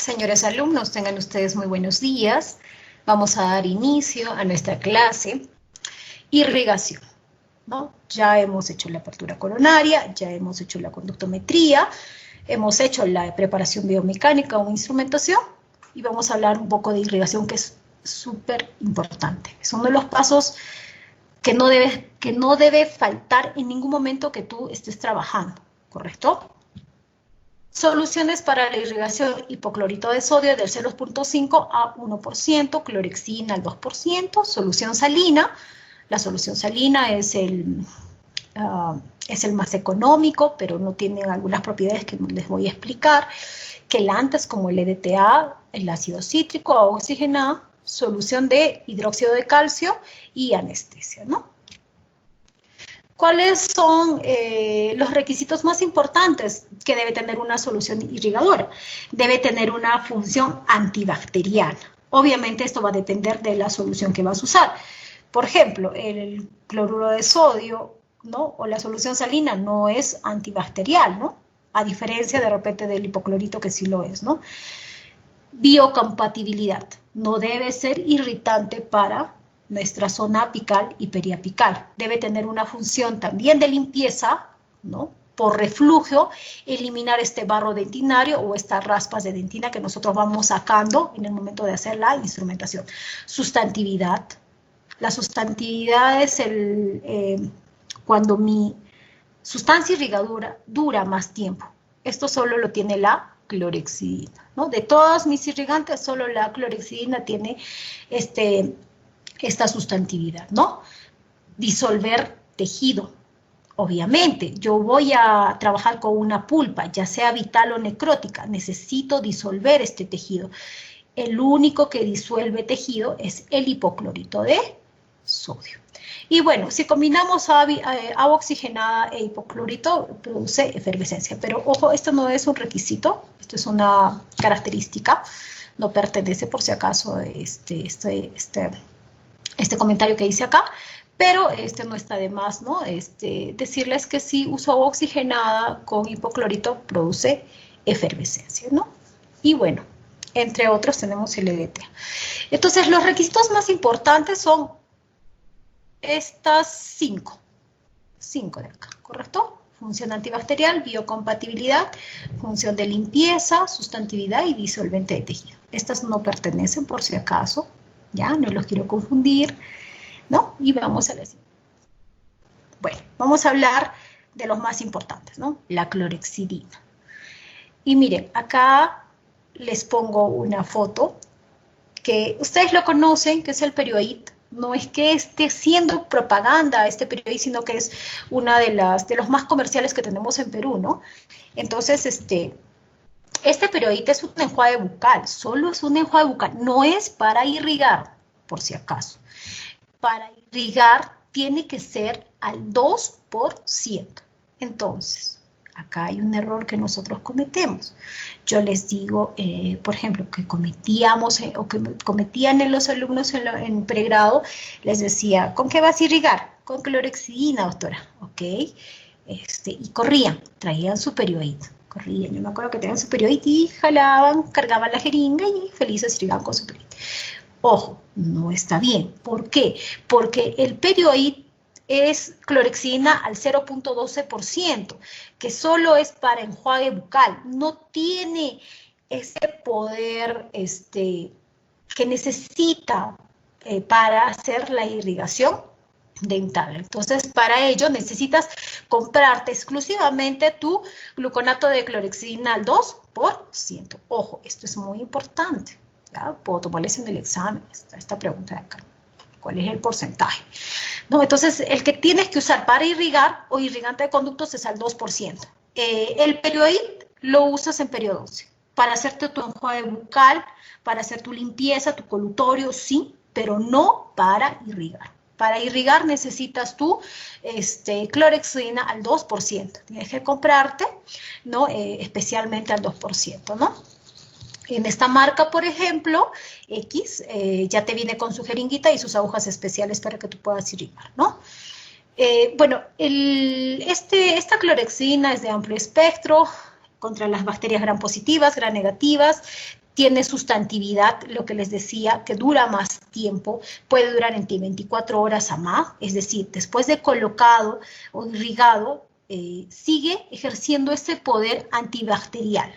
Señores alumnos, tengan ustedes muy buenos días. Vamos a dar inicio a nuestra clase irrigación, ¿no? Ya hemos hecho la apertura coronaria, ya hemos hecho la conductometría, hemos hecho la preparación biomecánica o instrumentación y vamos a hablar un poco de irrigación, que es súper importante. Es uno de los pasos que no debe faltar en ningún momento que tú estés trabajando, ¿correcto? Soluciones para la irrigación: hipoclorito de sodio del 0.5 a 1%, clorexidina al 2%, solución salina. La solución salina es el más económico, pero no tiene algunas propiedades que les voy a explicar, quelantes como el EDTA, el ácido cítrico, agua oxigenada, solución de hidróxido de calcio y anestesia, ¿no? ¿Cuáles son los requisitos más importantes que debe tener una solución irrigadora? Debe tener una función antibacteriana. Obviamente esto va a depender de la solución que vas a usar. Por ejemplo, el cloruro de sodio, ¿no? O la solución salina no es antibacterial, ¿no? A diferencia de repente del hipoclorito, que sí lo es, ¿no? Biocompatibilidad. No debe ser irritante para nuestra zona apical y periapical. Debe tener una función también de limpieza, ¿no? Por reflujo, eliminar este barro dentinario o estas raspas de dentina que nosotros vamos sacando en el momento de hacer la instrumentación. Sustantividad. La sustantividad es cuando mi sustancia irrigadora dura más tiempo. Esto solo lo tiene la clorexidina, ¿no? De todos mis irrigantes, solo la clorexidina tiene esta sustantividad, ¿no? Disolver tejido. Obviamente, yo voy a trabajar con una pulpa, ya sea vital o necrótica, necesito disolver este tejido. El único que disuelve tejido es el hipoclorito de sodio. Y bueno, si combinamos agua oxigenada e hipoclorito, produce efervescencia. Pero ojo, esto no es un requisito, esto es una característica, no pertenece por si acaso este comentario que hice acá, pero no está de más, ¿no? Decirles que si uso agua oxigenada con hipoclorito produce efervescencia, ¿no? Y bueno, entre otros tenemos el EDTA. Entonces, los requisitos más importantes son estas cinco de acá, ¿correcto? Función antibacterial, biocompatibilidad, función de limpieza, sustantividad y disolvente de tejido. Estas no pertenecen por si acaso, ya, no los quiero confundir, ¿no? Y vamos a la siguiente. Bueno, vamos a hablar de los más importantes, ¿no? La clorexidina. Y miren, acá les pongo una foto que ustedes lo conocen, que es el Perioid. No es que esté haciendo propaganda a este Perioid, sino que es una de los más comerciales que tenemos en Perú, ¿no? Entonces, este Perioid es un enjuague bucal, solo es un enjuague bucal, no es para irrigar, por si acaso. Para irrigar tiene que ser al 2%. Entonces, acá hay un error que nosotros cometemos. Yo les digo, por ejemplo, que cometíamos o que cometían en los alumnos en pregrado, les decía, ¿con qué vas a irrigar? Con clorexidina, doctora, ¿ok? Y corrían, traían su Perioid. Corrían, yo me acuerdo que tenían su Perioid y jalaban, cargaban la jeringa y felices irrigaban con su Perioid. Ojo, no está bien. ¿Por qué? Porque el Perioid es clorexidina al 0.12%, que solo es para enjuague bucal. No tiene ese poder que necesita para hacer la irrigación dental. Entonces, para ello necesitas comprarte exclusivamente tu gluconato de clorexidina al 2%. Ojo, esto es muy importante. ¿Ya? Puedo tomarles en el examen esta pregunta de acá. ¿Cuál es el porcentaje? No, entonces, el que tienes que usar para irrigar o irrigante de conductos es al 2%. El Perioid lo usas en periodoncia. Para hacerte tu enjuague bucal, para hacer tu limpieza, tu colutorio, sí, pero no para irrigar. Para irrigar necesitas tu clorexidina al 2%. Tienes que comprarte, ¿no? Especialmente al 2%, ¿no? En esta marca, por ejemplo, X, ya te viene con su jeringuita y sus agujas especiales para que tú puedas irrigar, ¿no? Bueno, esta clorexidina es de amplio espectro contra las bacterias gram positivas, gram negativas, tiene sustantividad, lo que les decía, que dura más tiempo, puede durar entre 24 horas a más, es decir, después de colocado o irrigado, sigue ejerciendo ese poder antibacterial,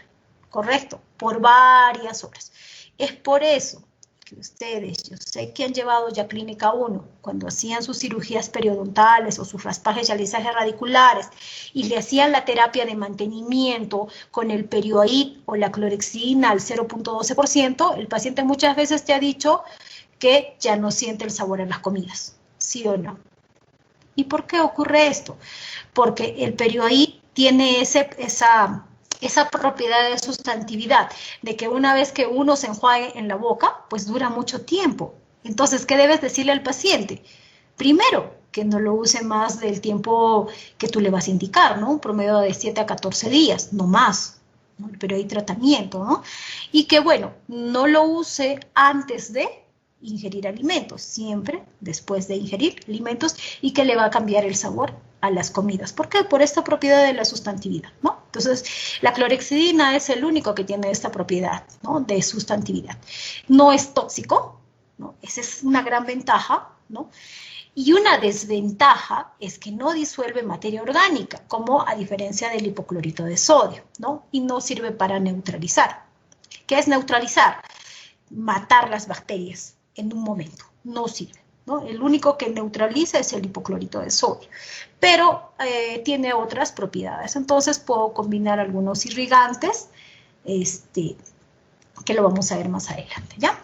¿correcto? Por varias horas. Es por eso que ustedes, yo sé que han llevado ya Clínica 1, cuando hacían sus cirugías periodontales o sus raspajes y alisajes radiculares y le hacían la terapia de mantenimiento con el perioid o la clorexidina al 0.12%, el paciente muchas veces te ha dicho que ya no siente el sabor en las comidas, ¿sí o no? ¿Y por qué ocurre esto? Porque el perioid tiene esa propiedad de sustantividad, de que una vez que uno se enjuague en la boca, pues dura mucho tiempo. Entonces, ¿qué debes decirle al paciente? Primero, que no lo use más del tiempo que tú le vas a indicar, ¿no? Un promedio de 7 a 14 días, no más, ¿no? Pero hay tratamiento, ¿no? Y que, bueno, no lo use antes de ingerir alimentos, siempre después de ingerir alimentos, y que le va a cambiar el sabor a las comidas. ¿Por qué? Por esta propiedad de la sustantividad, ¿no? Entonces, la clorexidina es el único que tiene esta propiedad, ¿no? De sustantividad. No es tóxico, ¿no? Esa es una gran ventaja, ¿no? Y una desventaja es que no disuelve materia orgánica, como a diferencia del hipoclorito de sodio, ¿no? Y no sirve para neutralizar. ¿Qué es neutralizar? Matar las bacterias en un momento, no sirve, ¿no? El único que neutraliza es el hipoclorito de sodio, pero tiene otras propiedades. Entonces puedo combinar algunos irrigantes, que lo vamos a ver más adelante, ¿ya?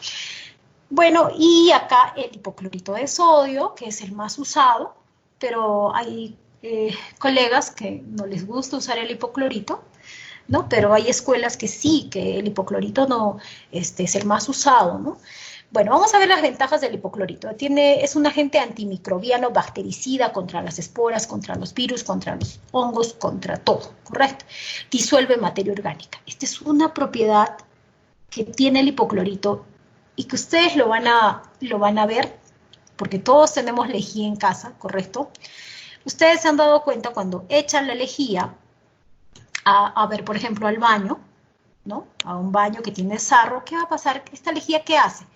Bueno, y acá el hipoclorito de sodio, que es el más usado, pero hay colegas que no les gusta usar el hipoclorito, ¿no? Pero hay escuelas que sí, que el hipoclorito no, es el más usado, ¿no? Bueno, vamos a ver las ventajas del hipoclorito. Es un agente antimicrobiano, bactericida contra las esporas, contra los virus, contra los hongos, contra todo, ¿correcto? Disuelve materia orgánica. Esta es una propiedad que tiene el hipoclorito y que ustedes lo van a ver, porque todos tenemos lejía en casa, ¿correcto? Ustedes se han dado cuenta cuando echan la lejía a ver, por ejemplo, al baño, ¿no? A un baño que tiene sarro, ¿qué va a pasar? ¿Esta lejía qué hace?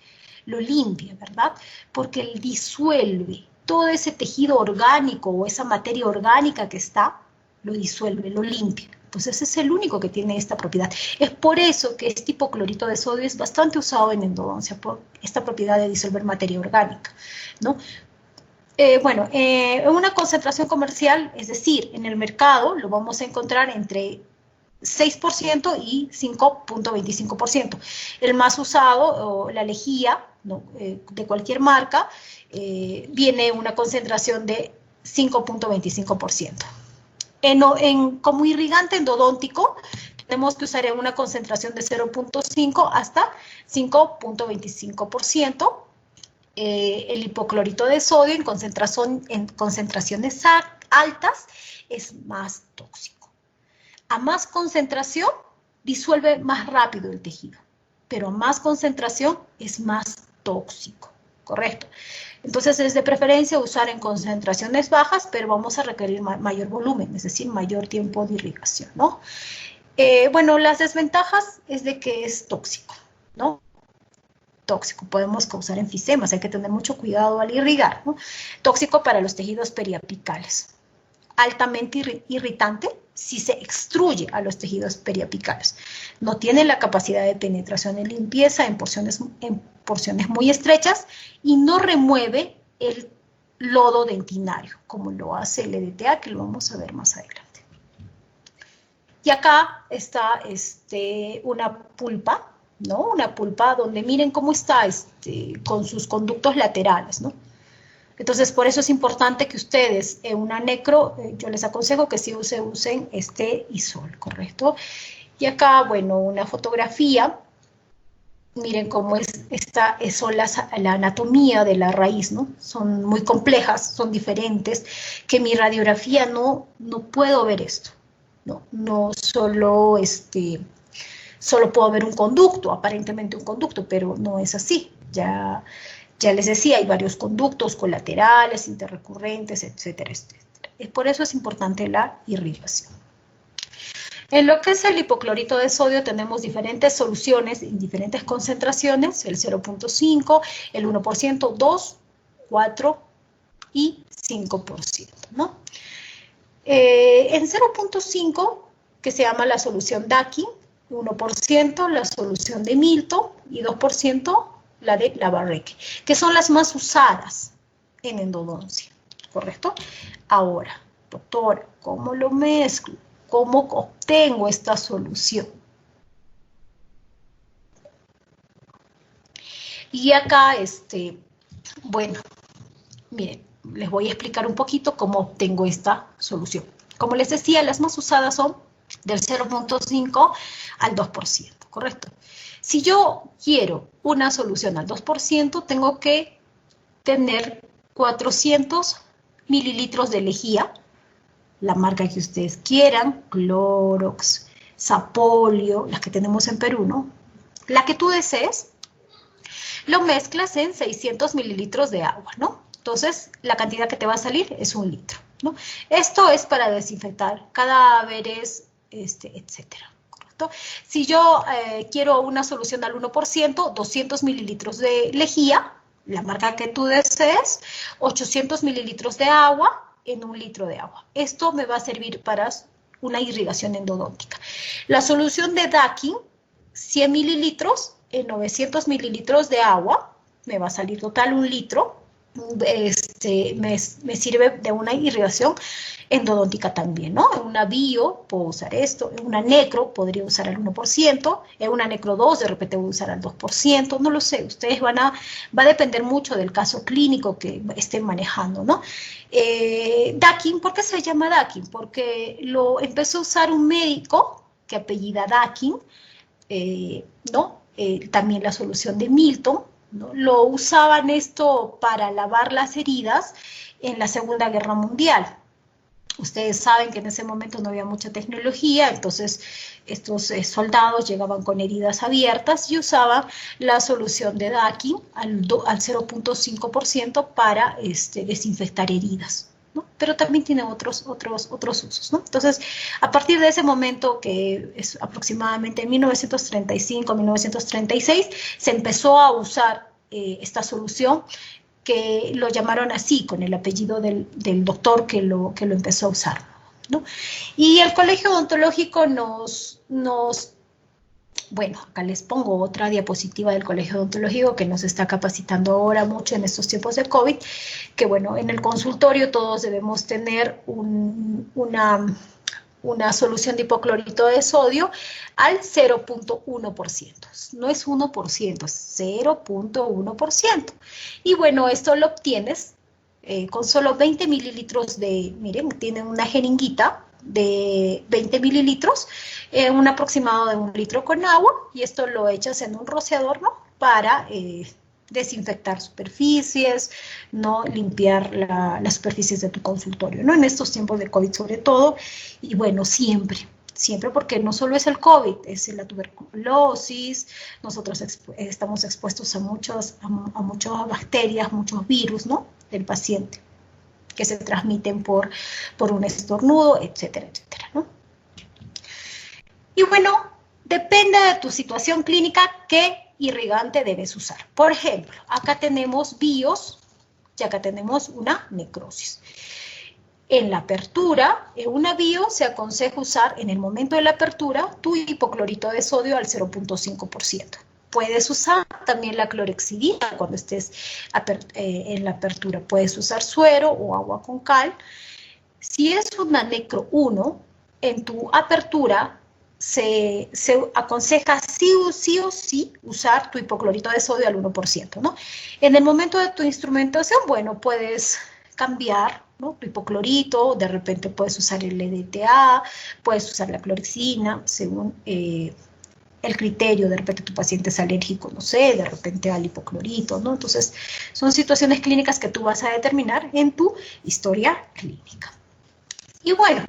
Lo limpia, ¿verdad? Porque él disuelve todo ese tejido orgánico o esa materia orgánica que está, lo disuelve, lo limpia. Entonces ese es el único que tiene esta propiedad. Es por eso que este hipoclorito de sodio es bastante usado en endodoncia, por esta propiedad de disolver materia orgánica, ¿no? Bueno, en una concentración comercial, es decir, en el mercado lo vamos a encontrar entre 6% y 5.25%. El más usado, la lejía, ¿no? De cualquier marca, viene una concentración de 5.25%. Como irrigante endodóntico, tenemos que usar en una concentración de 0.5 hasta 5.25%. El hipoclorito de sodio en concentraciones altas es más tóxico. A más concentración, disuelve más rápido el tejido, pero a más concentración es más tóxico, ¿correcto? Entonces es de preferencia usar en concentraciones bajas, pero vamos a requerir mayor volumen, es decir, mayor tiempo de irrigación, ¿no? Bueno, las desventajas es de que es tóxico, ¿no? Tóxico, podemos causar enfisemas, hay que tener mucho cuidado al irrigar, ¿no? Tóxico para los tejidos periapicales. Altamente irritante si se extruye a los tejidos periapicales. No tiene la capacidad de penetración y limpieza en porciones muy estrechas y no remueve el lodo dentinario, como lo hace el EDTA, que lo vamos a ver más adelante. Y acá está una pulpa, ¿no? Una pulpa donde miren cómo está con sus conductos laterales, ¿no? Entonces, por eso es importante que ustedes en una necro, yo les aconsejo que sí usen este isol, ¿correcto? Y acá, bueno, una fotografía, miren cómo son la anatomía de la raíz, ¿no? Son muy complejas, son diferentes, que mi radiografía no puedo ver esto, no solo solo puedo ver un conducto, aparentemente un conducto, pero no es así. Ya les decía, hay varios conductos colaterales, interrecurrentes, etcétera, etcétera. Por eso es importante la irrigación. En lo que es el hipoclorito de sodio tenemos diferentes soluciones en diferentes concentraciones, el 0.5, el 1%, 2, 4 y 5%, ¿no? En 0.5, que se llama la solución Dakin, 1% la solución de Milton y 2% la de Labarreke, que son las más usadas en endodoncia, ¿correcto? Ahora, doctora, ¿cómo lo mezclo? ¿Cómo obtengo esta solución? Y acá, bueno, miren, les voy a explicar un poquito cómo obtengo esta solución. Como les decía, las más usadas son del 0.5 al 2%, ¿correcto? Si yo quiero una solución al 2%, tengo que tener 400 mililitros de lejía, la marca que ustedes quieran, Clorox, Sapolio, las que tenemos en Perú, ¿no? La que tú desees, lo mezclas en 600 mililitros de agua, ¿no? Entonces, la cantidad que te va a salir es 1 litro, ¿no? Esto es para desinfectar cadáveres, etcétera, ¿correcto? Si yo quiero una solución al 1%, 200 mililitros de lejía, la marca que tú desees, 800 mililitros de agua, en 1 litro de agua. Esto me va a servir para una irrigación endodóntica. La solución de Dakin, 100 mililitros en 900 mililitros de agua, me va a salir total 1 litro, me sirve de una irrigación endodóntica también, ¿no? En una bio puedo usar esto, en una necro podría usar al 1%, en una necro 2 de repente voy a usar al 2%, no lo sé, ustedes va a depender mucho del caso clínico que estén manejando, ¿no? Dakin, ¿por qué se llama Dakin? Porque lo empezó a usar un médico que apellida Dakin, ¿no? También la solución de Milton, ¿no? Lo usaban esto para lavar las heridas en la Segunda Guerra Mundial. Ustedes saben que en ese momento no había mucha tecnología, entonces estos soldados llegaban con heridas abiertas y usaban la solución de Dakin al 0.5% para desinfectar heridas, ¿no? Pero también tiene otros usos, ¿no? Entonces, a partir de ese momento, que es aproximadamente en 1935-1936, se empezó a usar esta solución, que lo llamaron así, con el apellido del doctor que lo empezó a usar, ¿no? Y el Colegio Odontológico bueno, acá les pongo otra diapositiva del Colegio Odontológico que nos está capacitando ahora mucho en estos tiempos de COVID, que bueno, en el consultorio todos debemos tener una solución de hipoclorito de sodio al 0.1%. No es 1%, es 0.1%. Y bueno, esto lo obtienes con solo 20 mililitros de, miren, tienen una jeringuita de 20 mililitros, un aproximado de 1 litro con agua, y esto lo echas en un rociador, ¿no? Para desinfectar superficies, no limpiar las superficies de tu consultorio, ¿no? En estos tiempos de COVID sobre todo, y bueno, siempre, porque no solo es el COVID, es la tuberculosis, nosotros estamos expuestos a muchas bacterias, muchos virus, ¿no? Del paciente, que se transmiten por un estornudo, etcétera, etcétera, ¿no? Y bueno, depende de tu situación clínica qué irrigante debes usar. Por ejemplo, acá tenemos bios y acá tenemos una necrosis. En la apertura, en una bio se aconseja usar en el momento de la apertura tu hipoclorito de sodio al 0.5%. Puedes usar también la clorexidina cuando estés en la apertura. Puedes usar suero o agua con cal. Si es una necro 1, en tu apertura se aconseja sí o sí usar tu hipoclorito de sodio al 1%, ¿no? En el momento de tu instrumentación, bueno, puedes cambiar, ¿no? Tu hipoclorito, de repente puedes usar el EDTA, puedes usar la clorexina, según el criterio, de repente tu paciente es alérgico, no sé, de repente al hipoclorito, ¿no? Entonces, son situaciones clínicas que tú vas a determinar en tu historia clínica. Y bueno,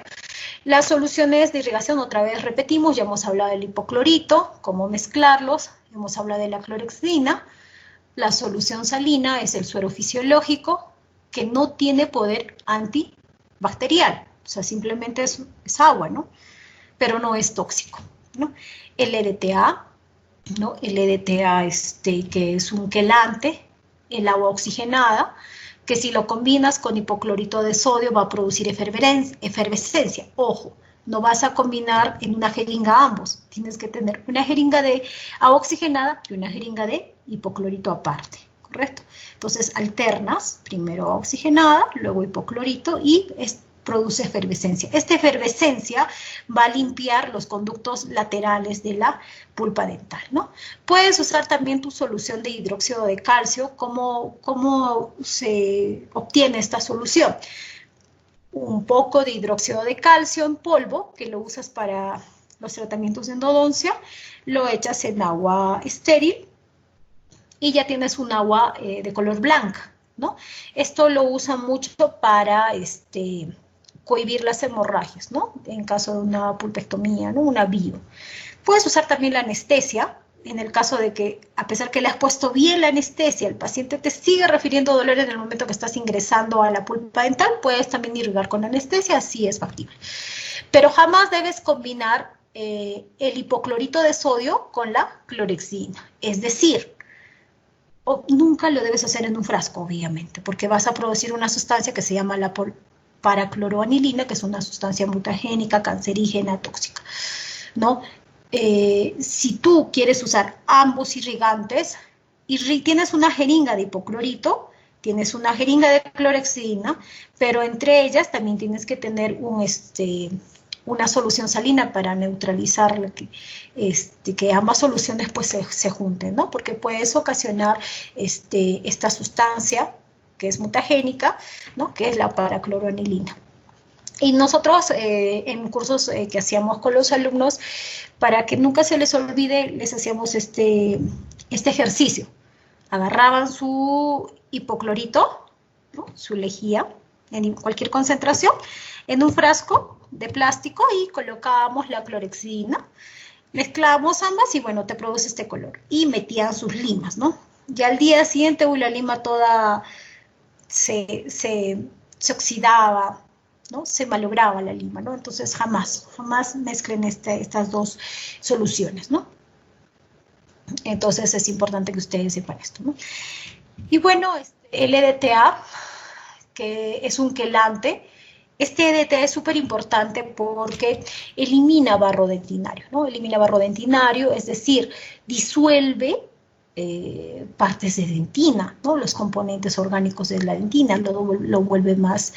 las soluciones de irrigación, otra vez repetimos, ya hemos hablado del hipoclorito, cómo mezclarlos, hemos hablado de la clorexidina. La solución salina es el suero fisiológico, que no tiene poder antibacterial, o sea, simplemente es agua, ¿no? pero no es tóxico, ¿no? El EDTA, ¿no? El EDTA que es un quelante, el agua oxigenada, que si lo combinas con hipoclorito de sodio va a producir efervescencia. Ojo, no vas a combinar en una jeringa ambos. Tienes que tener una jeringa de agua oxigenada y una jeringa de hipoclorito aparte, ¿correcto? Entonces alternas, primero agua oxigenada, luego hipoclorito y produce efervescencia. Esta efervescencia va a limpiar los conductos laterales de la pulpa dental, ¿no? Puedes usar también tu solución de hidróxido de calcio. ¿Cómo se obtiene esta solución? Un poco de hidróxido de calcio en polvo, que lo usas para los tratamientos de endodoncia, lo echas en agua estéril y ya tienes un agua de color blanca, ¿no? Esto lo usan mucho para cohibir las hemorragias, ¿no? En caso de una pulpectomía, ¿no? Una bio. Puedes usar también la anestesia, en el caso de que, a pesar que le has puesto bien la anestesia, el paciente te sigue refiriendo dolor en el momento que estás ingresando a la pulpa dental, puedes también irrigar con anestesia, así es factible. Pero jamás debes combinar el hipoclorito de sodio con la clorexidina, es decir, nunca lo debes hacer en un frasco, obviamente, porque vas a producir una sustancia que se llama la paracloroanilina, que es una sustancia mutagénica, cancerígena, tóxica, ¿no? Si tú quieres usar ambos irrigantes, tienes una jeringa de hipoclorito, tienes una jeringa de clorexidina, pero entre ellas también tienes que tener una solución salina para neutralizar que ambas soluciones pues se junten, ¿no? Porque puedes ocasionar esta sustancia que es mutagénica, ¿no? Que es la paracloroanilina. Y nosotros en cursos que hacíamos con los alumnos, para que nunca se les olvide, les hacíamos este ejercicio. Agarraban su hipoclorito, ¿no? Su lejía, en cualquier concentración, en un frasco de plástico y colocábamos la clorexidina, mezclábamos ambas y bueno, te produce este color. Y metían sus limas, ¿no? Ya al día siguiente, la lima toda se oxidaba, ¿no? Se malograba la lima, ¿no? Entonces jamás mezclen estas dos soluciones, ¿no? Entonces es importante que ustedes sepan esto, ¿no? Y bueno, el EDTA, que es un quelante, este EDTA es súper importante porque elimina barro dentinario, ¿no? Elimina barro dentinario, es decir, disuelve partes de dentina, ¿no? Los componentes orgánicos de la dentina, lo vuelve más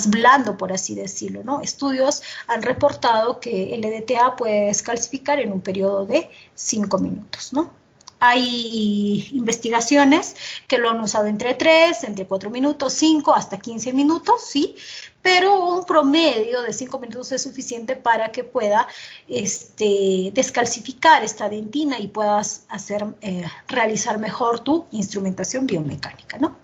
blando, por así decirlo, ¿no? Estudios han reportado que el EDTA puede descalcificar en un periodo de 5 minutos, ¿no? Hay investigaciones que lo han usado entre 4 minutos, 5, hasta 15 minutos, ¿sí? Pero un promedio de 5 minutos es suficiente para que pueda descalcificar esta dentina y puedas realizar mejor tu instrumentación biomecánica, ¿no?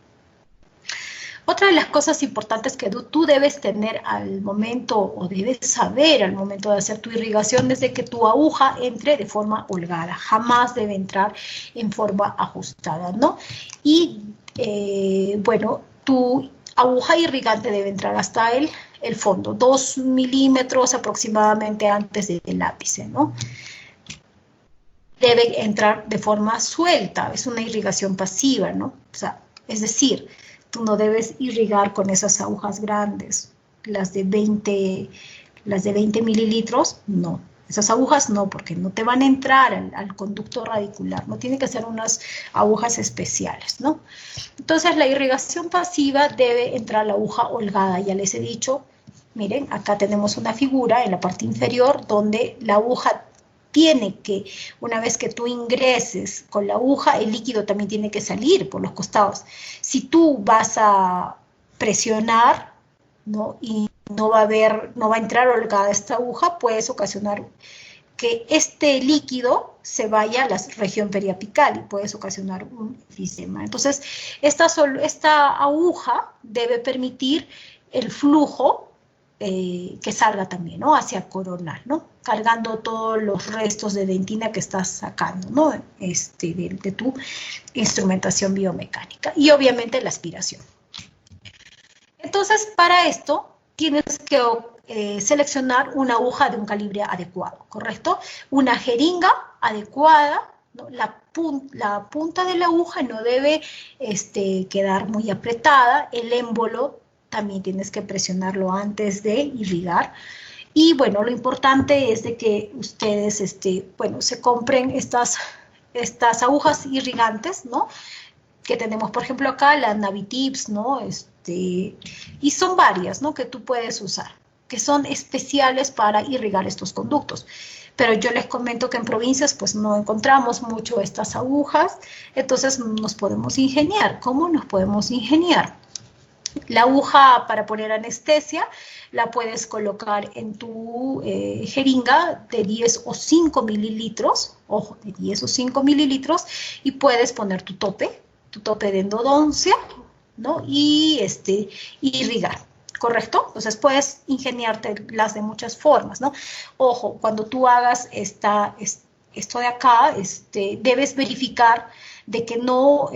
Otra de las cosas importantes que tú debes tener al momento, o debes saber al momento de hacer tu irrigación, es de que tu aguja entre de forma holgada, jamás debe entrar en forma ajustada, ¿no? Y, bueno, tu aguja irrigante debe entrar hasta el fondo, 2 milímetros aproximadamente antes del ápice, ¿no? Debe entrar de forma suelta, es una irrigación pasiva, ¿no? O sea, es decir, tú no debes irrigar con esas agujas grandes, las de 20 mililitros, no. Esas agujas no, porque no te van a entrar al conducto radicular, no tiene que ser unas agujas especiales, ¿no? Entonces la irrigación pasiva debe entrar la aguja holgada, ya les he dicho, miren, acá tenemos una figura en la parte inferior donde la aguja tiene que, una vez que tú ingreses con la aguja, el líquido también tiene que salir por los costados. Si tú vas a presionar, ¿no? Y no va a entrar holgada esta aguja, puedes ocasionar que este líquido se vaya a la región periapical y puedes ocasionar un enfisema. Entonces, esta aguja debe permitir el flujo que salga también, ¿no? Hacia coronal, ¿no? Cargando todos los restos de dentina que estás sacando, ¿no? De tu instrumentación biomecánica. Y obviamente la aspiración. Entonces, para esto, tienes que seleccionar una aguja de un calibre adecuado, ¿correcto? Una jeringa adecuada, ¿no? La punta de la aguja no debe quedar muy apretada, el émbolo también tienes que presionarlo antes de irrigar. Y bueno, lo importante es de que ustedes, bueno, se compren estas agujas irrigantes, ¿no? Que tenemos, por ejemplo, acá, la Navitips, ¿no? Y son varias, ¿no? Que tú puedes usar, que son especiales para irrigar estos conductos. Pero yo les comento que en provincias, pues, no encontramos mucho estas agujas, entonces nos podemos ingeniar. ¿Cómo nos podemos ingeniar? La aguja para poner anestesia la puedes colocar en tu jeringa de 10 o 5 mililitros, ojo, de 10 o 5 mililitros, y puedes poner tu tope de endodoncia, ¿no? Y irrigar, ¿correcto? Entonces puedes ingeniártelas de muchas formas, ¿no? Ojo, cuando tú hagas esto de acá, debes verificar de que no...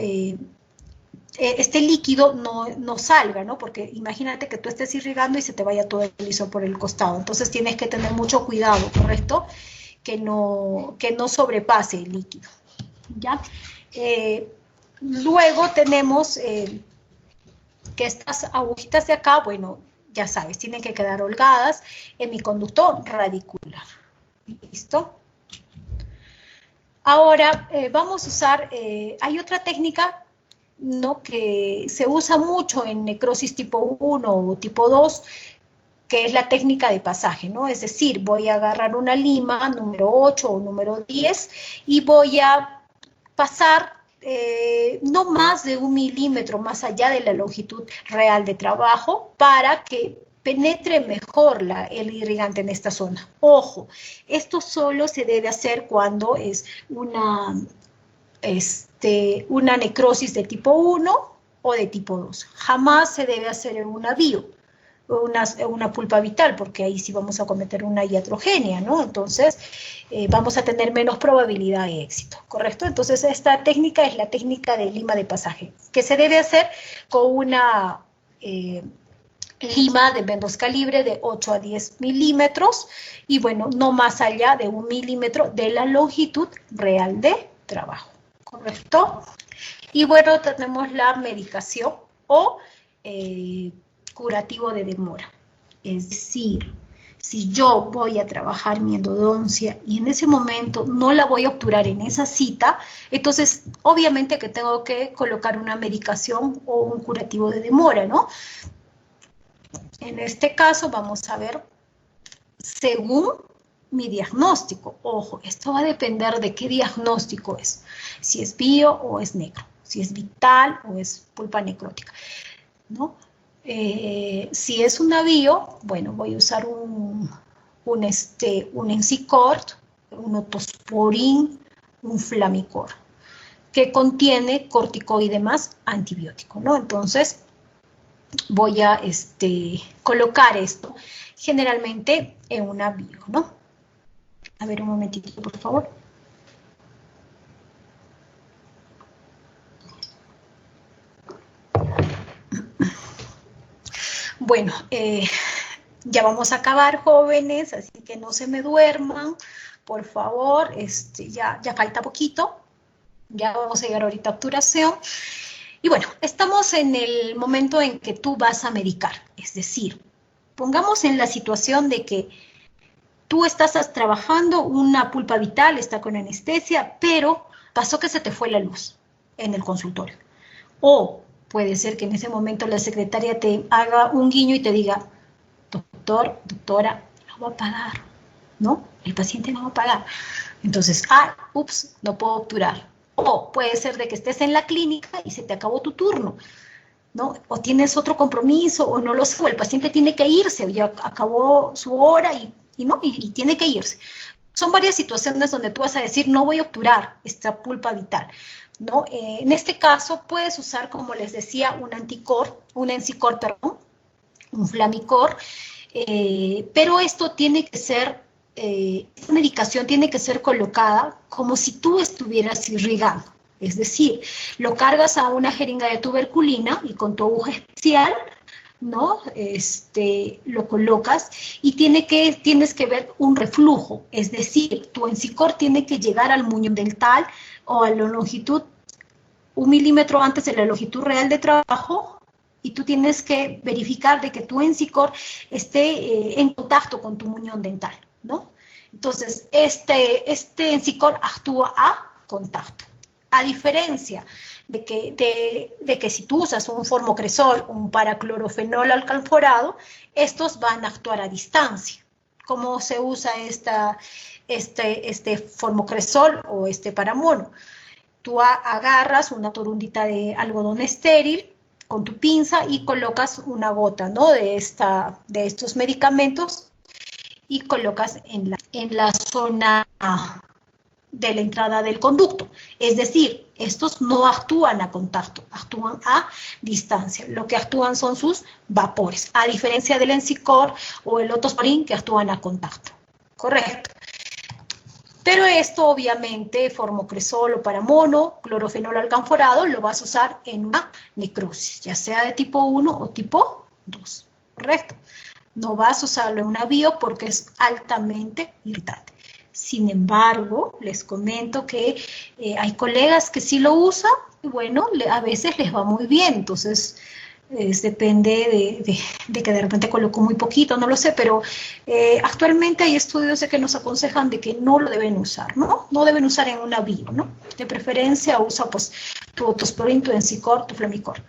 este líquido no salga, ¿no? Porque imagínate que tú estés irrigando y se te vaya todo el liso por el costado. Entonces tienes que tener mucho cuidado, ¿correcto? Que no sobrepase el líquido, ¿ya? Luego tenemos que estas agujitas de acá, bueno, ya sabes, tienen que quedar holgadas en mi conducto radicular. ¿Listo? Ahora vamos a usar, hay otra técnica, ¿no? Que se usa mucho en necrosis tipo 1 o tipo 2, que es la técnica de pasaje, ¿no? Es decir, voy a agarrar una lima número 8 o número 10 y voy a pasar no más de 1 milímetro más allá de la longitud real de trabajo para que penetre mejor el irrigante en esta zona. Ojo, esto solo se debe hacer cuando es una necrosis de tipo 1 o de tipo 2. Jamás se debe hacer en una bio, una pulpa vital, porque ahí sí vamos a cometer una iatrogenia, ¿no? Entonces, vamos a tener menos probabilidad de éxito, ¿correcto? Entonces, esta técnica es la técnica de lima de pasaje, que se debe hacer con una lima de menos calibre de 8 a 10 milímetros, y bueno, no más allá de 1 milímetro de la longitud real de trabajo, ¿correcto? Y bueno, tenemos la medicación o curativo de demora. Es decir, si yo voy a trabajar mi endodoncia y en ese momento no la voy a obturar en esa cita, entonces obviamente que tengo que colocar una medicación o un curativo de demora, ¿no? En este caso vamos a ver según mi diagnóstico. Ojo, esto va a depender de qué diagnóstico es, si es bio o es necro, si es vital o es pulpa necrótica, ¿no? Si es una bio, bueno, voy a usar un Ensicort, un Otosporin, un Flamicor, que contiene corticoide más antibiótico, ¿no? Entonces, voy a colocar esto generalmente en una bio, ¿no? A ver, un momentito, por favor. Bueno, ya vamos a acabar, jóvenes, así que no se me duerman, por favor, ya falta poquito, ya vamos a llegar ahorita a obturación. Y bueno, estamos en el momento en que tú vas a medicar, es decir, pongamos en la situación de que tú estás trabajando una pulpa vital, está con anestesia, pero pasó que se te fue la luz en el consultorio. O puede ser que en ese momento la secretaria te haga un guiño y te diga, doctor, doctora, no va a pagar, ¿no? El paciente no va a pagar. Entonces, ups, no puedo obturar. O puede ser de que estés en la clínica y se te acabó tu turno, ¿no? O tienes otro compromiso, o no lo sé, o el paciente tiene que irse, o ya acabó su hora y tiene que irse. Son varias situaciones donde tú vas a decir, no voy a obturar esta pulpa vital, ¿no? En este caso puedes usar, como les decía, un Ensicort, perdón, un Flamicor, pero esto tiene que ser, esta medicación tiene que ser colocada como si tú estuvieras irrigando. Es decir, lo cargas a una jeringa de tuberculina y con tu aguja especial ¿no? Lo colocas y tienes que ver un reflujo, es decir, tu encicor tiene que llegar al muñón dental o a la longitud 1 milímetro antes de la longitud real de trabajo, y tú tienes que verificar de que tu encicor esté en contacto con tu muñón dental, ¿no? Entonces, este encicor actúa a contacto. A diferencia de que si tú usas un formocresol, un paraclorofenol alcanforado, estos van a actuar a distancia. ¿Cómo se usa este formocresol o este paramono? Tú agarras una torundita de algodón estéril con tu pinza y colocas una gota, ¿no?, de estos medicamentos, y colocas en la zona de la entrada del conducto. Es decir, estos no actúan a contacto, actúan a distancia. Lo que actúan son sus vapores, a diferencia del encicor o el otosporin, que actúan a contacto. Correcto. Pero esto, obviamente, formocresol o paramono, clorofenol alcanforado, lo vas a usar en una necrosis, ya sea de tipo 1 o tipo 2. Correcto. No vas a usarlo en una bio porque es altamente irritante. Sin embargo, les comento que hay colegas que sí lo usan y bueno, a veces les va muy bien. Entonces, depende de que de repente colocó muy poquito, no lo sé, pero actualmente hay estudios de que nos aconsejan de que no lo deben usar, ¿no? No deben usar en una bio, ¿no? De preferencia usa pues tu otosporin, tu encicor, tu flamicor.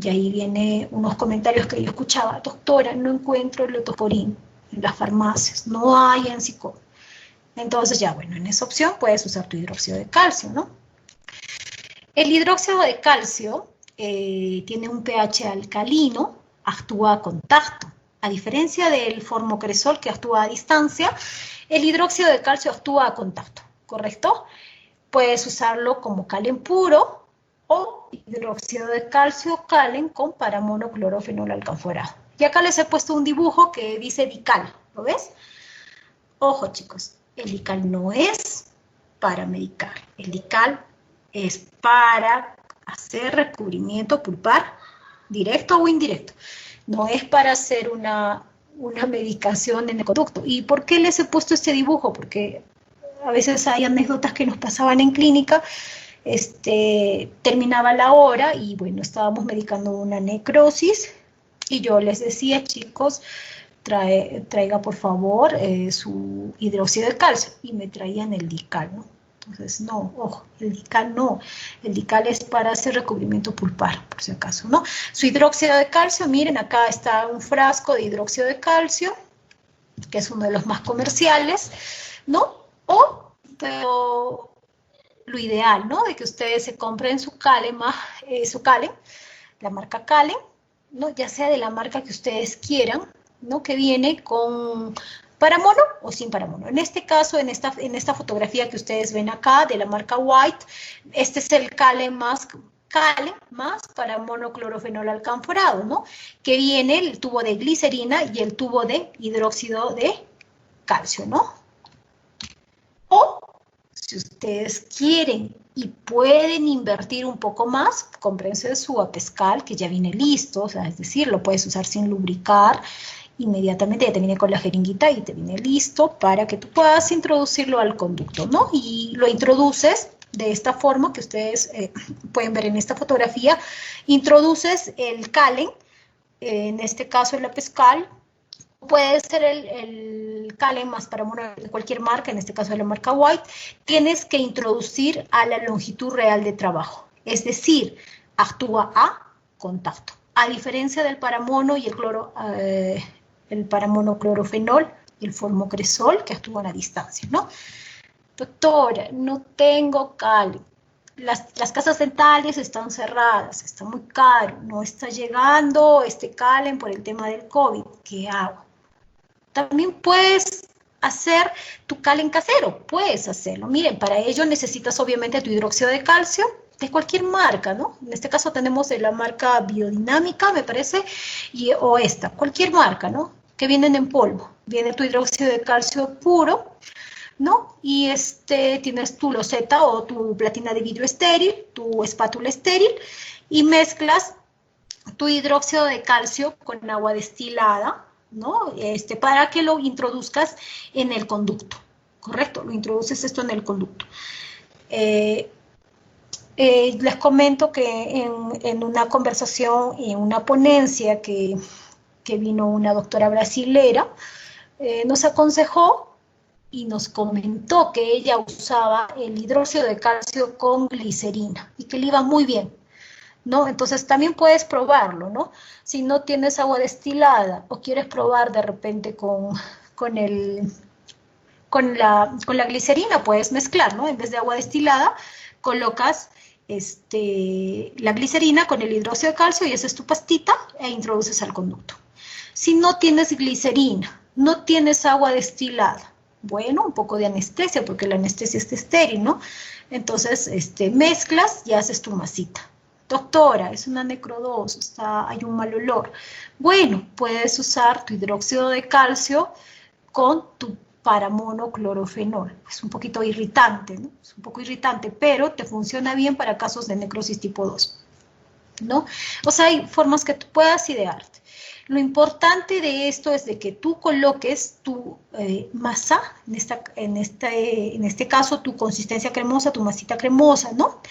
Y ahí viene unos comentarios que yo escuchaba: doctora, no encuentro el otosporin en las farmacias, no hay encicor. Entonces ya, bueno, en esa opción puedes usar tu hidróxido de calcio, ¿no? El hidróxido de calcio tiene un pH alcalino, actúa a contacto. A diferencia del formocresol, que actúa a distancia, el hidróxido de calcio actúa a contacto, ¿correcto? Puedes usarlo como calen puro o hidróxido de calcio calen con paramonoclorofenol alcanforado. Y acá les he puesto un dibujo que dice dical, ¿lo ves? Ojo, chicos, el dical no es para medicar, el dical es para hacer recubrimiento pulpar, directo o indirecto. No es para hacer una medicación en el conducto. ¿Y por qué les he puesto este dibujo? Porque a veces hay anécdotas que nos pasaban en clínica, terminaba la hora y bueno, estábamos medicando una necrosis y yo les decía: chicos, traiga por favor su hidróxido de calcio, y me traían el dical, ¿no? Entonces, no, ojo, el dical no, el dical es para hacer recubrimiento pulpar, por si acaso, ¿no? Su hidróxido de calcio, miren, acá está un frasco de hidróxido de calcio, que es uno de los más comerciales, ¿no? Pero lo ideal, ¿no?, de que ustedes se compren su Calen, la marca Calen, ¿no?, ya sea de la marca que ustedes quieran, ¿no?, que viene con paramono o sin paramono. En este caso, en esta fotografía que ustedes ven acá, de la marca White, este es el Calen más paramonoclorofenol alcanforado, ¿no?, que viene el tubo de glicerina y el tubo de hidróxido de calcio, ¿no? O, si ustedes quieren y pueden invertir un poco más, cómprense su Apescal, que ya viene listo, o sea, es decir, lo puedes usar sin lubricar, inmediatamente ya te viene con la jeringuita y te viene listo para que tú puedas introducirlo al conducto, ¿no? Y lo introduces de esta forma que ustedes pueden ver en esta fotografía. Introduces el Calen, en este caso el Apescal, puede ser el Calen más paramono de cualquier marca, en este caso de la marca White. Tienes que introducir a la longitud real de trabajo, es decir, actúa a contacto. A diferencia del paramono y el paramonoclorofenol, el formocresol, que actúan a distancia, ¿no? Doctora, no tengo Calen. Las casas dentales están cerradas, está muy caro, no está llegando este Calen por el tema del COVID. ¿Qué hago? También puedes hacer tu Calen casero, puedes hacerlo. Miren, para ello necesitas obviamente tu hidróxido de calcio, de cualquier marca, ¿no? En este caso tenemos de la marca Biodinámica, me parece, o esta, cualquier marca, ¿no?, que vienen en polvo. Viene tu hidróxido de calcio puro, ¿no? Y tienes tu loseta o tu platina de vidrio estéril, tu espátula estéril, y mezclas tu hidróxido de calcio con agua destilada, ¿no? Para que lo introduzcas en el conducto, ¿correcto? Lo introduces esto en el conducto. Les comento que en una conversación, en una ponencia que vino una doctora brasilera, nos aconsejó y nos comentó que ella usaba el hidróxido de calcio con glicerina y que le iba muy bien, ¿no? Entonces también puedes probarlo, ¿no? Si no tienes agua destilada o quieres probar de repente con la glicerina, puedes mezclar, ¿no? En vez de agua destilada, colocas la glicerina con el hidróxido de calcio y esa es tu pastita e introduces al conducto. Si no tienes glicerina, no tienes agua destilada, bueno, un poco de anestesia, porque la anestesia está estéril, ¿no? Entonces, mezclas y haces tu masita. Doctora, es una necrodosis, hay un mal olor. Bueno, puedes usar tu hidróxido de calcio con tu paramonoclorofenol. Es un poquito irritante, ¿no? Es un poco irritante, pero te funciona bien para casos de necrosis tipo 2, ¿no? O sea, hay formas que tú puedas idearte. Lo importante de esto es de que tú coloques tu masa, en este caso tu consistencia cremosa, tu masita cremosa, ¿no?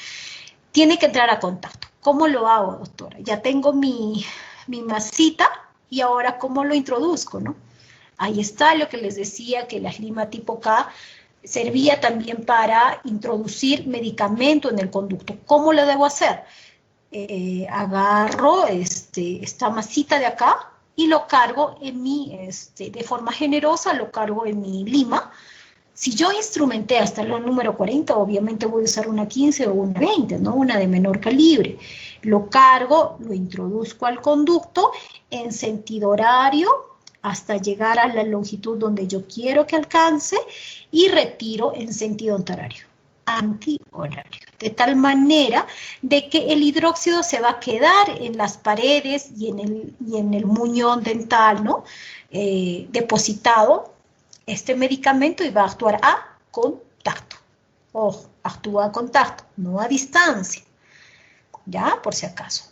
Tiene que entrar a contacto. ¿Cómo lo hago, doctora? Ya tengo mi masita y ahora ¿cómo lo introduzco, no? Ahí está lo que les decía, que la lima tipo K servía también para introducir medicamento en el conducto. ¿Cómo lo debo hacer? Agarro esta masita de acá y lo cargo en de forma generosa, lo cargo en mi lima. Si yo instrumenté hasta el número 40, obviamente voy a usar una 15 o una 20, ¿no? Una de menor calibre. Lo cargo, lo introduzco al conducto en sentido horario hasta llegar a la longitud donde yo quiero que alcance y retiro en sentido antihorario, de tal manera de que el hidróxido se va a quedar en las paredes y en el muñón dental, ¿no? Depositado este medicamento y va a actuar a contacto. Ojo, actúa a contacto, no a distancia, ¿ya? Por si acaso.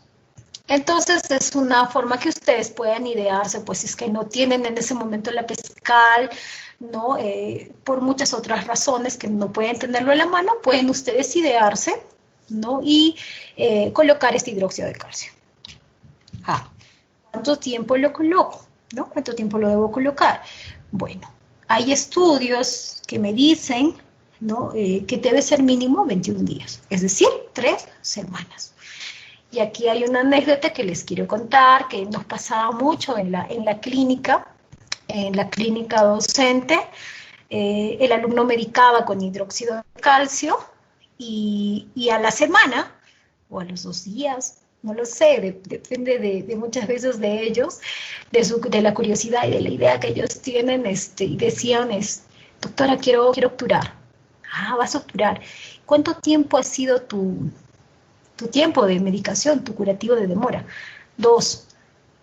Entonces es una forma que ustedes puedan idearse, pues si es que no tienen en ese momento la pescal, ¿no? Por muchas otras razones que no pueden tenerlo en la mano, pueden ustedes idearse, ¿no? Y colocar este hidróxido de calcio. ¿Cuánto tiempo lo coloco? ¿No? ¿Cuánto tiempo lo debo colocar? Bueno, hay estudios que me dicen, ¿no? Que debe ser mínimo 21 días, es decir, 3 semanas. Y aquí hay una anécdota que les quiero contar, que nos pasaba mucho en la clínica docente. El alumno medicaba con hidróxido de calcio y a la semana, o a los 2 días, no lo sé, depende de muchas veces de ellos, de la curiosidad y de la idea que ellos tienen, y decían, doctora, quiero obturar. Ah, vas a obturar. ¿Cuánto tiempo ha sido tu tiempo de medicación, tu curativo de demora? 2.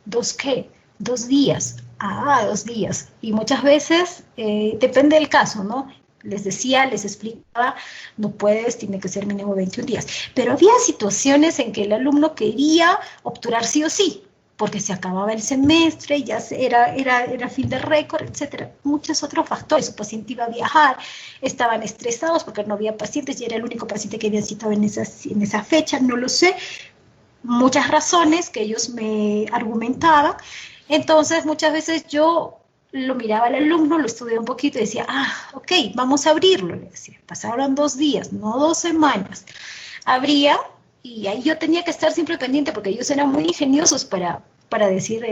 ¿2 qué? 2 días. Ah, 2 días. Y muchas veces, depende del caso, ¿no? Les decía, les explicaba, no puedes, tiene que ser mínimo 21 días. Pero había situaciones en que el alumno quería obturar sí o sí, porque se acababa el semestre, ya era fin de récord, etcétera. Muchos otros factores. Su paciente iba a viajar, estaban estresados porque no había pacientes y era el único paciente que habían citado en esa fecha, no lo sé. Muchas razones que ellos me argumentaban. Entonces, muchas veces yo lo miraba al alumno, lo estudiaba un poquito y decía, ok, vamos a abrirlo, le decía. Pasaron 2 días, no 2 semanas. Abría y ahí yo tenía que estar siempre pendiente porque ellos eran muy ingeniosos para decir,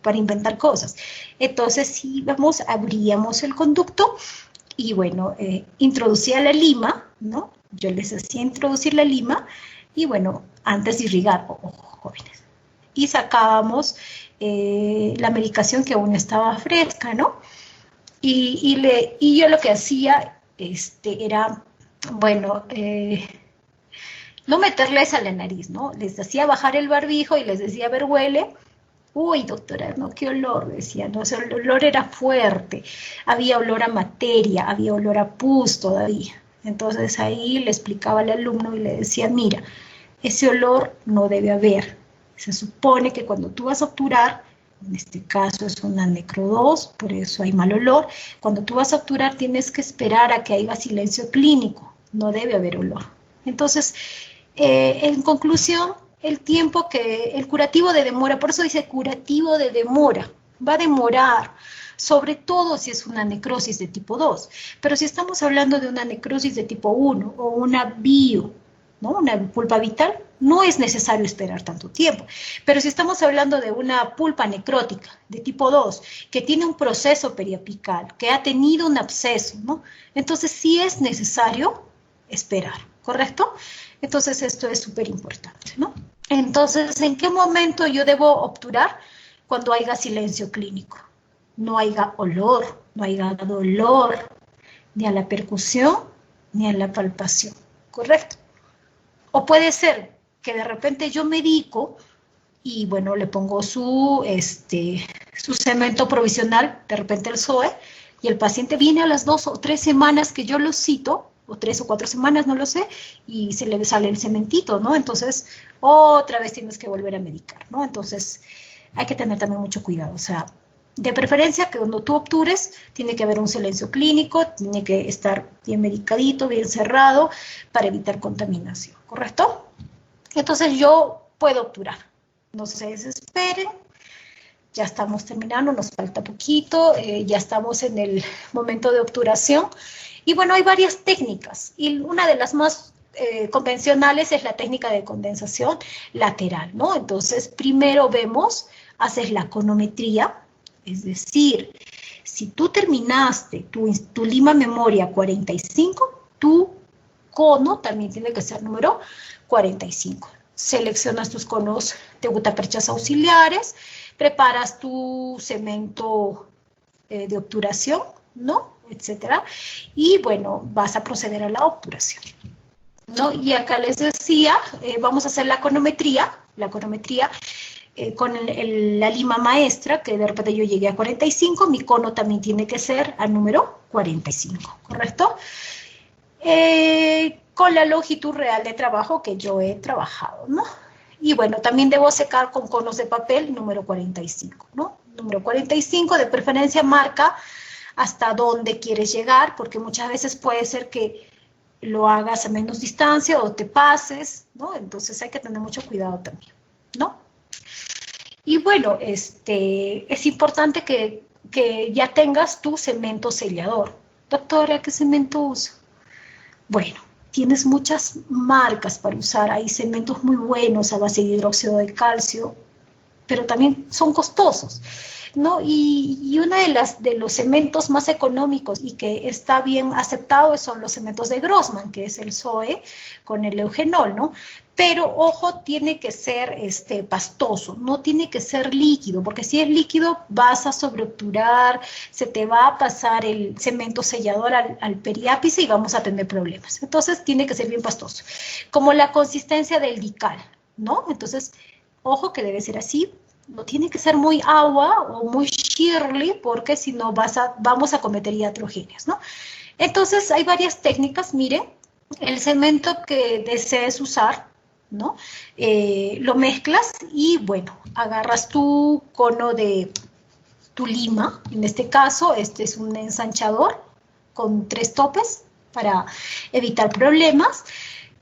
para inventar cosas. Entonces, sí, abríamos el conducto y bueno, introducía la lima, ¿no? Yo les hacía introducir la lima y bueno, antes de irrigar, jóvenes. Y sacábamos la medicación que aún estaba fresca, ¿no? Y yo lo que hacía era, bueno, no meterles a la nariz, ¿no? Les hacía bajar el barbijo y les decía, a ver, huele. Uy, doctora, no, qué olor, decía, no, o sea, el olor era fuerte, había olor a materia, había olor a pus todavía. Entonces ahí le explicaba al alumno y le decía, mira, ese olor no debe haber. Se supone que cuando tú vas a obturar, en este caso es una necro 2, por eso hay mal olor, cuando tú vas a obturar tienes que esperar a que haya silencio clínico, no debe haber olor. Entonces, en conclusión, el tiempo que, el curativo de demora, por eso dice curativo de demora, va a demorar, sobre todo si es una necrosis de tipo 2, pero si estamos hablando de una necrosis de tipo 1 o una bio, ¿no? Una pulpa vital, no es necesario esperar tanto tiempo. Pero si estamos hablando de una pulpa necrótica de tipo 2, que tiene un proceso periapical, que ha tenido un absceso, ¿no? Entonces sí es necesario esperar, ¿correcto? Entonces esto es súper importante, ¿no? Entonces, ¿en qué momento yo debo obturar? Cuando haya silencio clínico. No haya olor, no haya dolor, ni a la percusión, ni a la palpación, ¿correcto? O puede ser que de repente yo medico y, bueno, le pongo su cemento provisional, de repente el SOE, y el paciente viene a las 2 o 3 semanas que yo lo cito, o 3 o 4 semanas, no lo sé, y se le sale el cementito, ¿no? Entonces, otra vez tienes que volver a medicar, ¿no? Entonces, hay que tener también mucho cuidado, o sea, de preferencia que cuando tú obtures, tiene que haber un silencio clínico, tiene que estar bien medicadito, bien cerrado, para evitar contaminación, ¿correcto? Entonces yo puedo obturar, no se desesperen, ya estamos terminando, nos falta poquito, ya estamos en el momento de obturación, y bueno, hay varias técnicas, y una de las más convencionales es la técnica de condensación lateral, ¿no? Entonces, primero vemos, haces la conometría, es decir, si tú terminaste tu lima memoria 45, tu cono también tiene que ser número 45. Seleccionas tus conos de gutaperchas auxiliares, preparas tu cemento de obturación, ¿no? Etcétera. Y bueno, vas a proceder a la obturación, ¿no? Y acá les decía, vamos a hacer la conometría con la lima maestra, que de repente yo llegué a 45, mi cono también tiene que ser al número 45, ¿correcto? Con la longitud real de trabajo que yo he trabajado, ¿no? Y bueno, también debo secar con conos de papel número 45, ¿no? Número 45, de preferencia marca hasta dónde quieres llegar, porque muchas veces puede ser que lo hagas a menos distancia o te pases, ¿no? Entonces hay que tener mucho cuidado también, ¿no? Y bueno, es importante que ya tengas tu cemento sellador. Doctora, ¿qué cemento uso? Bueno, tienes muchas marcas para usar. Hay cementos muy buenos a base de hidróxido de calcio, pero también son costosos, ¿no? Y uno de los cementos más económicos y que está bien aceptado son los cementos de Grossman, que es el SOE con el eugenol, ¿no? Pero, ojo, tiene que ser pastoso, no tiene que ser líquido, porque si es líquido vas a sobreobturar, se te va a pasar el cemento sellador al periápice y vamos a tener problemas. Entonces, tiene que ser bien pastoso, como la consistencia del dical, ¿no? Entonces, ojo que debe ser así, no tiene que ser muy agua o muy Shirley, porque si no vamos a cometer iatrogenias, ¿no? Entonces, hay varias técnicas, miren, el cemento que desees usar, ¿no? Lo mezclas y, bueno, agarras tu cono de tu lima, en este caso, este es un ensanchador con 3 topes para evitar problemas,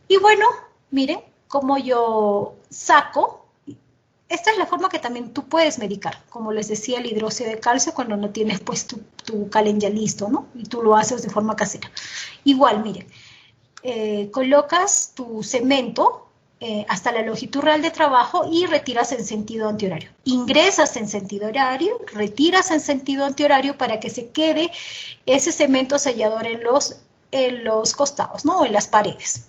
y bueno, miren cómo yo saco. Esta es la forma que también tú puedes medicar, como les decía, el hidróxido de calcio cuando no tienes pues tu calen ya listo, ¿no? Y tú lo haces de forma casera. Igual, miren, colocas tu cemento hasta la longitud real de trabajo y retiras en sentido antihorario. Ingresas en sentido horario, retiras en sentido antihorario para que se quede ese cemento sellador en los costados, ¿no? O en las paredes.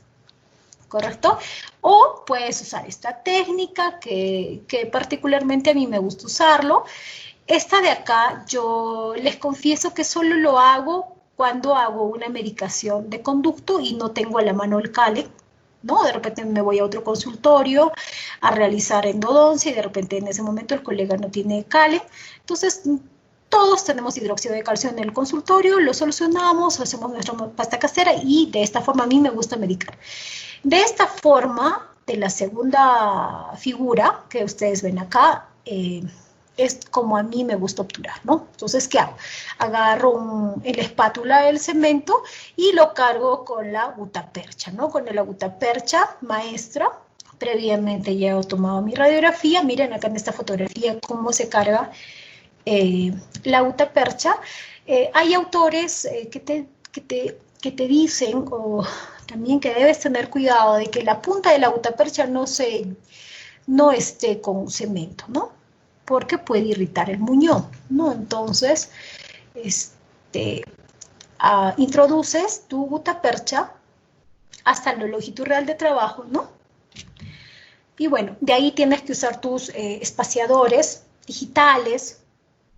¿Correcto? O puedes usar esta técnica que particularmente a mí me gusta usarlo. Esta de acá, yo les confieso que solo lo hago cuando hago una medicación de conducto y no tengo a la mano el calen, ¿no? De repente me voy a otro consultorio a realizar endodoncia y de repente en ese momento el colega no tiene calen. Entonces, todos tenemos hidróxido de calcio en el consultorio, lo solucionamos, hacemos nuestra pasta casera y de esta forma a mí me gusta medicar. De esta forma, de la segunda figura que ustedes ven acá, es como a mí me gusta obturar, ¿no? Entonces, ¿qué hago? Agarro el espátula del cemento y lo cargo con la gutapercha, ¿no? Con la gutapercha maestra. Previamente ya he tomado mi radiografía. Miren acá en esta fotografía cómo se carga la gutapercha. Hay autores que te dicen, o también que debes tener cuidado de que la punta de la gutapercha no esté con cemento, ¿no? Porque puede irritar el muñón, ¿no? Entonces, introduces tu gutapercha hasta la longitud real de trabajo, ¿no? Y bueno, de ahí tienes que usar tus espaciadores digitales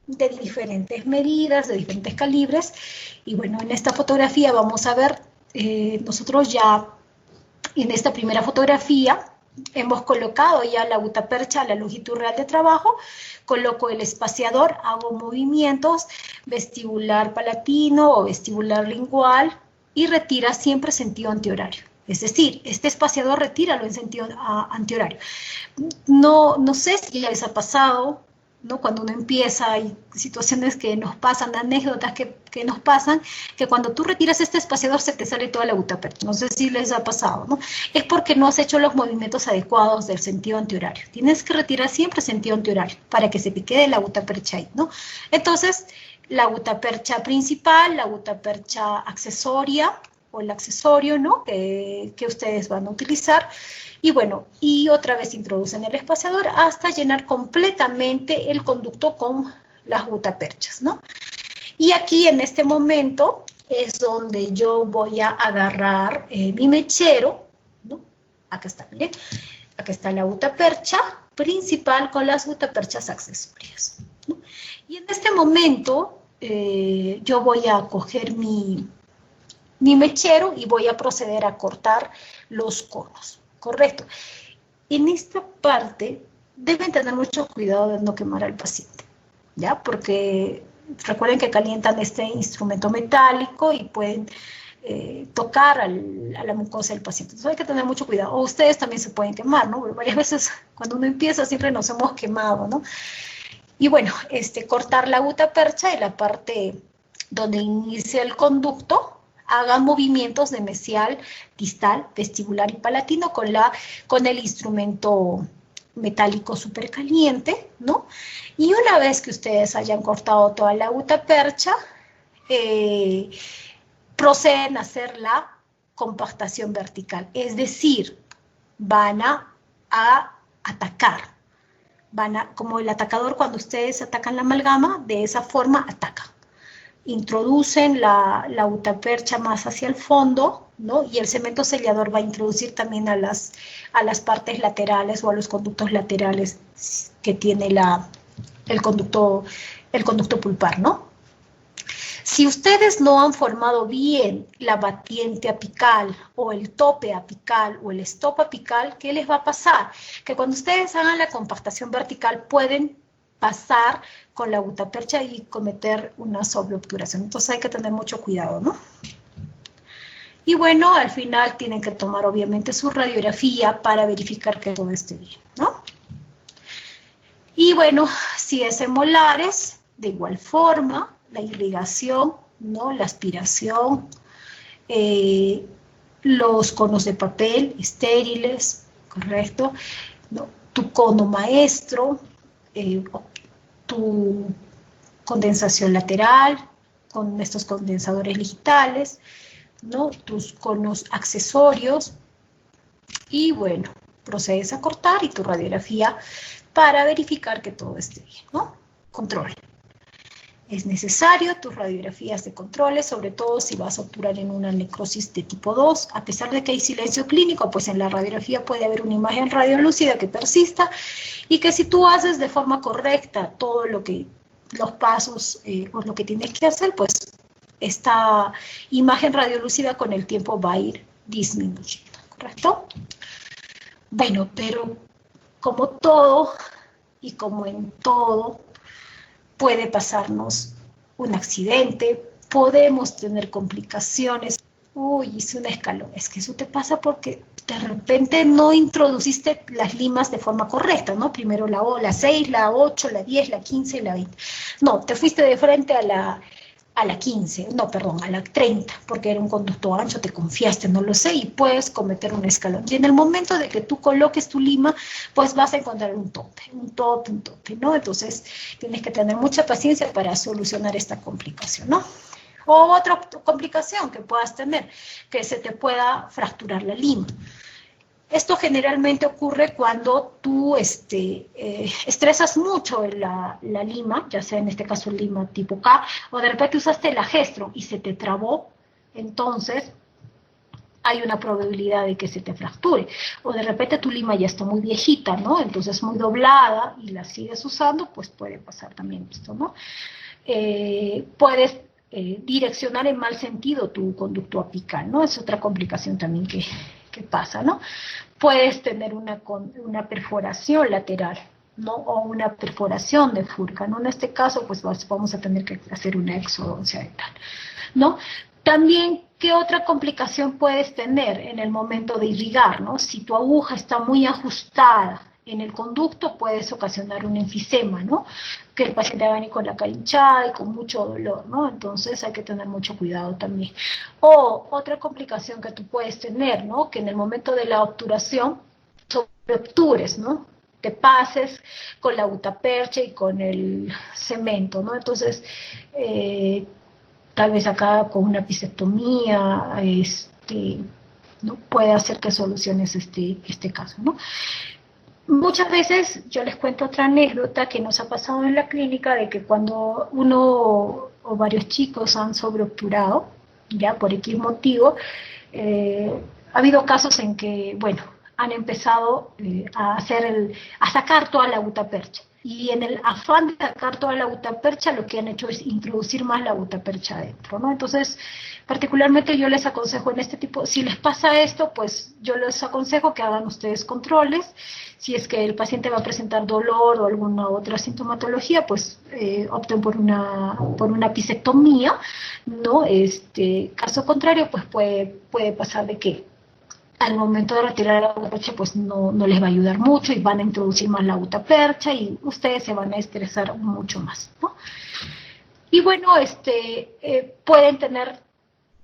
de diferentes medidas, de diferentes calibres. Y bueno, en esta fotografía vamos a ver, nosotros ya en esta primera fotografía hemos colocado ya la gutapercha a la longitud real de trabajo, coloco el espaciador, hago movimientos vestibular palatino o vestibular lingual y retira siempre sentido antihorario. Es decir, este espaciador retíralo en sentido antihorario. No sé si ya les ha pasado, ¿no? Cuando uno empieza, hay situaciones que nos pasan, anécdotas que nos pasan, que cuando tú retiras este espaciador se te sale toda la gutapercha. No sé si les ha pasado, ¿no? Es porque no has hecho los movimientos adecuados del sentido antihorario. Tienes que retirar siempre sentido antihorario para que se te quede la gutapercha ahí, ¿no? Entonces, la gutapercha principal, la gutapercha accesoria o el accesorio, ¿no? Que ustedes van a utilizar. Y bueno, y otra vez introducen el espaciador hasta llenar completamente el conducto con las gutaperchas, ¿no? Y aquí en este momento es donde yo voy a agarrar mi mechero, ¿no? Acá está, miren. Acá está la gutapercha principal con las gutaperchas accesorias, ¿no? Y en este momento yo voy a coger mi mechero y voy a proceder a cortar los conos. Correcto. En esta parte deben tener mucho cuidado de no quemar al paciente, ¿ya? Porque recuerden que calientan este instrumento metálico y pueden tocar a la mucosa del paciente. Entonces hay que tener mucho cuidado. O ustedes también se pueden quemar, ¿no? Porque varias veces cuando uno empieza siempre nos hemos quemado, ¿no? Y bueno, cortar la gutapercha y la parte donde inicia el conducto, hagan movimientos de mesial, distal, vestibular y palatino con el instrumento metálico supercaliente, ¿no? Y una vez que ustedes hayan cortado toda la gutapercha, proceden a hacer la compactación vertical, es decir, van a atacar, como el atacador cuando ustedes atacan la amalgama, de esa forma atacan. Introducen la gutapercha más hacia el fondo, ¿no? Y el cemento sellador va a introducir también a las partes laterales o a los conductos laterales que tiene el conducto pulpar, ¿no? Si ustedes no han formado bien la batiente apical o el tope apical o el stop apical, ¿qué les va a pasar? Que cuando ustedes hagan la compactación vertical pueden pasar con la gutapercha y cometer una sobreobturación. Entonces hay que tener mucho cuidado, ¿no? Y bueno, al final tienen que tomar obviamente su radiografía para verificar que todo esté bien, ¿no? Y bueno, si es en molares, de igual forma, la irrigación, ¿no? La aspiración, los conos de papel estériles, ¿correcto? ¿No? Tu cono maestro, tu condensación lateral, con estos condensadores digitales, ¿no? Tus conos accesorios, y bueno, procedes a cortar y tu radiografía para verificar que todo esté bien, ¿no? Control. Es necesario tus radiografías de controles, sobre todo si vas a obturar en una necrosis de tipo 2, a pesar de que hay silencio clínico, pues en la radiografía puede haber una imagen radiolúcida que persista, y que si tú haces de forma correcta todo los pasos o lo que tienes que hacer, pues esta imagen radiolúcida con el tiempo va a ir disminuyendo, ¿correcto? Bueno, pero como todo y como en todo, puede pasarnos un accidente, podemos tener complicaciones, Uy, hice un escalón. Es que eso te pasa porque de repente no introduciste las limas de forma correcta, ¿no? Primero la 6, la 8, la 10, la 15, la 20. No, te fuiste de frente a la 15, no, perdón, a la 30, porque era un conducto ancho, te confiaste, no lo sé, y puedes cometer un escalón. Y en el momento de que tú coloques tu lima, pues vas a encontrar un tope, ¿no? Entonces, tienes que tener mucha paciencia para solucionar esta complicación, ¿no? O otra complicación que puedas tener, que se te pueda fracturar la lima. Esto generalmente ocurre cuando tú estresas mucho la lima, ya sea en este caso lima tipo K, o de repente usaste la Gestron y se te trabó, entonces hay una probabilidad de que se te fracture. O de repente tu lima ya está muy viejita, ¿no? Entonces muy doblada y la sigues usando, pues puede pasar también esto, ¿no? Puedes direccionar en mal sentido tu conducto apical, ¿no? Es otra complicación también que pasa, ¿no? Puedes tener una perforación lateral, ¿no? O una perforación de furca, ¿no? En este caso, pues vamos a tener que hacer una exodoncia dental, ¿no? También, ¿qué otra complicación puedes tener en el momento de irrigar, ¿no? Si tu aguja está muy ajustada en el conducto, puedes ocasionar un enfisema, ¿no? Que el paciente va a venir con la cara hinchada y con mucho dolor, ¿no? Entonces hay que tener mucho cuidado también. O otra complicación que tú puedes tener, ¿no? Que en el momento de la obturación, sobreobtures, ¿no? Te pases con la gutapercha y con el cemento, ¿no? Entonces, tal vez acá con una pisectomía, ¿no? Puede hacer que soluciones este caso, ¿no? Muchas veces yo les cuento otra anécdota que nos ha pasado en la clínica de que cuando uno o varios chicos han sobreobturado, ya por X motivo, ha habido casos en que, bueno, han empezado a sacar toda la gutapercha. Y en el afán de sacar toda la gutapercha, lo que han hecho es introducir más la gutapercha adentro, ¿no? Entonces, particularmente yo les aconsejo en este tipo, si les pasa esto, pues yo les aconsejo que hagan ustedes controles. Si es que el paciente va a presentar dolor o alguna otra sintomatología, pues opten por una pisectomía, ¿no? Caso contrario, pues puede pasar de que al momento de retirar la gutapercha, pues no les va a ayudar mucho y van a introducir más la gutapercha y ustedes se van a estresar mucho más, ¿no? Y bueno,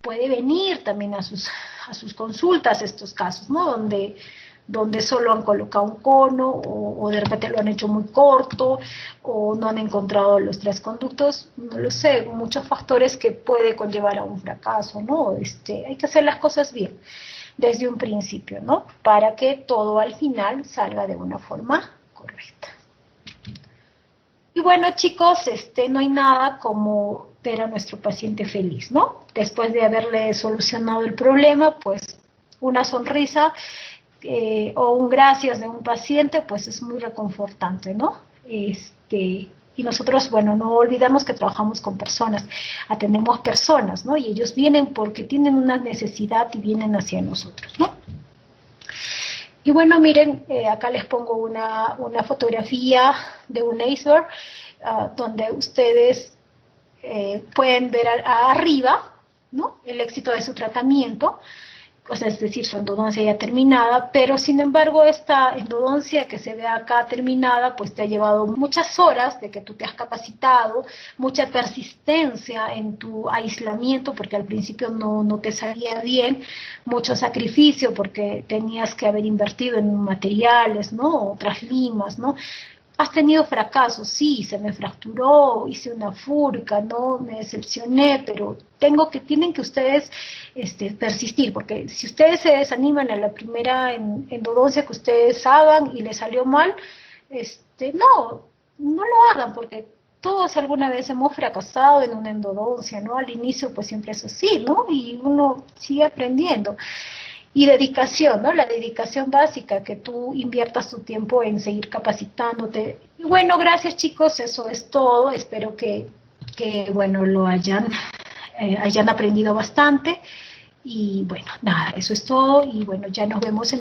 puede venir también a sus consultas estos casos, ¿no? Donde solo han colocado un cono o de repente lo han hecho muy corto o no han encontrado los 3 conductos, no lo sé, muchos factores que puede conllevar a un fracaso, ¿no? Hay que hacer las cosas bien desde un principio, ¿no? Para que todo al final salga de una forma correcta. Y bueno, chicos, no hay nada como ver a nuestro paciente feliz, ¿no? Después de haberle solucionado el problema, pues una sonrisa o un gracias de un paciente, pues es muy reconfortante, ¿no? Y nosotros, bueno, no olvidemos que trabajamos con personas, atendemos personas, ¿no? Y ellos vienen porque tienen una necesidad y vienen hacia nosotros, ¿no? Y bueno, miren, acá les pongo una fotografía de un iceberg, donde ustedes pueden ver arriba, ¿no? El éxito de su tratamiento, o sea, es decir, su endodoncia ya terminada, pero sin embargo esta endodoncia que se ve acá terminada, pues te ha llevado muchas horas de que tú te has capacitado, mucha persistencia en tu aislamiento, porque al principio no te salía bien, mucho sacrificio porque tenías que haber invertido en materiales, ¿no? Otras limas, ¿no? Has tenido fracasos, sí, se me fracturó, hice una furca, no, me decepcioné, pero tienen que ustedes persistir, porque si ustedes se desaniman a la primera endodoncia que ustedes hagan y les salió mal, no lo hagan, porque todos alguna vez hemos fracasado en una endodoncia, ¿no? Al inicio pues siempre es así, ¿no? Y uno sigue aprendiendo. Y dedicación, ¿no? La dedicación básica, que tú inviertas tu tiempo en seguir capacitándote. Y bueno, gracias chicos, eso es todo. Espero que bueno, lo hayan aprendido bastante. Y bueno, nada, eso es todo. Y bueno, ya nos vemos en